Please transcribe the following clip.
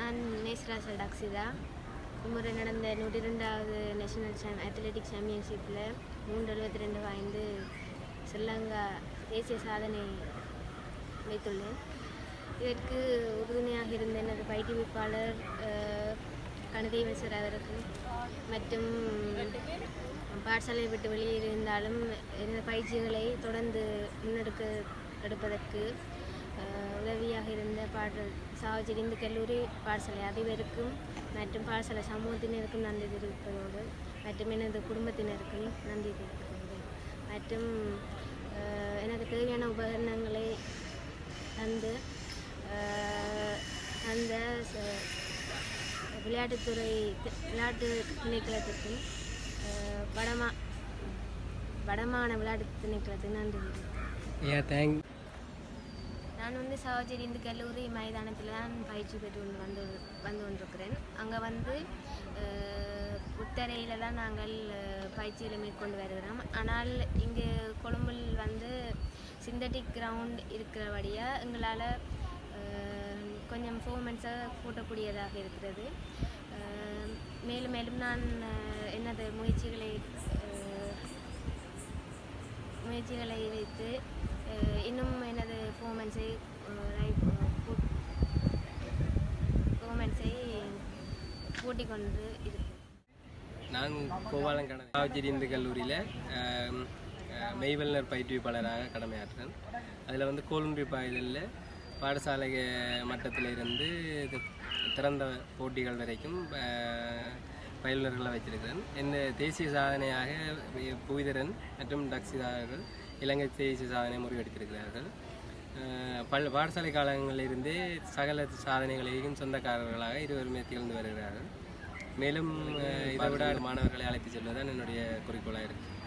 நான் நேஸ்ராசல் டாக்ஸிதா. இம்முறை நடந்த 102வது நேஷனல் அத்லெட்டிக் சாம்பியன்ஷிப்பில் 372 வாய்ந்து ஸ்ரீலங்கா தேசிய சாதனை வைத்துள்ளேன். இதற்கு உறுதுணையாக இருந்த எனது பயிற்றுவிப்பாளர் கணதேவன் சார் அவர்கள் மற்றும் பாடசாலையை விட்டு வெளியே இருந்தாலும் எனது பயிற்சிகளை தொடர்ந்து எடுப்பதற்கு உதவியாக இருந்த சாவச்சேரி இந்து கல்லூரி பாடசாலை அதிபருக்கும் மற்றும் பாடசாலை சமூகத்தினருக்கும் நன்றி தெரிவிப்பதோடு மற்றும் எனது குடும்பத்தினருக்கும் நன்றி தெரிவிப்பதோடு மற்றும் எனக்கு தேவையான உபகரணங்களை தந்து அந்த விளையாட்டு திணைக்களத்துக்கும் வடமான விளையாட்டு திணைக்களத்துக்கு நன்றி தெரிவிப்பேன். நான் சாவச்சேரி இந்து கல்லூரி மைதானத்தில் தான் பயிற்சி பெற்று வந்து கொண்டிருக்கிறேன். அங்கே புத்தரையில் தான் நாங்கள் பயிற்சிகளை மேற்கொண்டு வருகிறோம். ஆனால் இங்கே கொழும்பில் சிந்தட்டிக் கிரவுண்ட் இருக்கிறபடியாக எங்களால் கொஞ்சம் பெர்ஃபார்மன்ஸை கூட்டக்கூடியதாக இருக்கிறது. மேலும் மேலும் நான் எனது முயற்சிகளை வைத்து இன்னும் எனது பெர்ஃபார்மன்ஸை கூட்டிக் கொண்டு இருக்கேன். நான் கோபாலங்கடை சாவச்சேரி இந்து கல்லூரியில் மெய்வல்லுநர் பயிற்றுவிப்பாளராக கடமையாற்றுறேன். அதில் கோலுன்றி பாய்தலில் பாடசாலை மட்டத்தில் இருந்து திறந்த போட்டிகள் வரைக்கும் பயிலுநர்களை வைத்திருக்கிறேன். இந்த தேசிய சாதனையாக புவிதரன் மற்றும் டக்ஸிதார்கள் இலங்கை தேசிய சாதனை முறியடித்திருக்கிறார்கள். பாடசாலை காலங்களிலிருந்தே சகல சாதனைகளையும் சொந்தக்காரர்களாக இருவருமே திகழ்ந்து வருகிறார்கள். மேலும் இதை விட மாணவர்களை அழைத்து செல்வதுதான் என்னுடைய குறிக்கோளாக இருக்குது.